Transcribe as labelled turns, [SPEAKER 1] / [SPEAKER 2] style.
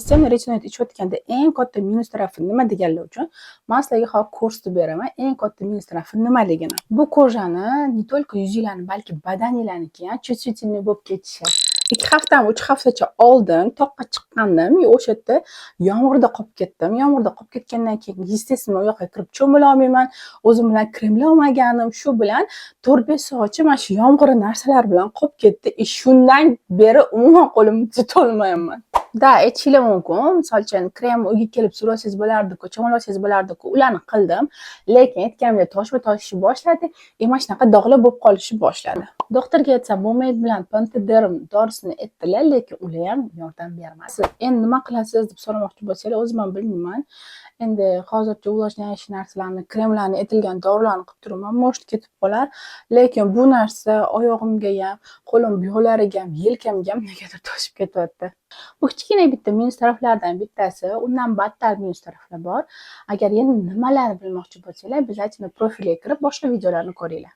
[SPEAKER 1] Sen retinoid ichayotganda eng katta minus tarafi nima deganlar uchun men sizlarga hozir ko'rsatib beraman eng katta minus tarafi nimaligini. Bu kojani не только yuzinglarni, balki badaninglarniki ham чувствительный bo'lib ketishi. 2 haftami 3 haftacha oldin toqqa chiqqandim, o'sha yerda yomg'irda qolib ketdim. Yomg'irda qolib ketgandan keyin естественно u yoqqa kirib cho'mila olmayman. O'zim bilan kremla olmaganim, shu bilan 4-5 soatcha mana shu yomg'ir narsalar bilan qolib ketdi. Shundan beri umuman qo'limni tutolmayapman. Da, aytishinglar mumkin. Misol uchun krem uyga kelib sursangiz bo'lardi-ku, cho'milsangiz bo'lardi-ku, ularni qildim. Lekin aytganimdek toshib boshladi, mana shunaqa dog'lar bo'lib qolishni boshladi. Doktorga aytsam, Momed bilan Pantederm dorisini aytdilar, lekin ular ham yordam bermadi. Endi nima qilasiz deb so'ramoqchi bo'lsanglar, o'zim ham bilmayman. Endi hozircha ulojnash narsalarni, kremlarni, aytilgan dorilarni qilib turaman, может ketib qolar. Lekin bu narsa oyog'imga ham, qo'lim buyog'lariga ham, yelkamga ham negadir toshib ketyapti. Bu kichkina bitta minus taraflardan bittasi, undan battar minus taraflar bor. Agar yana nimalarni bilmoqchi bo'lsanglar, bizning profilga kirib boshqa videolarni ko'ringlar.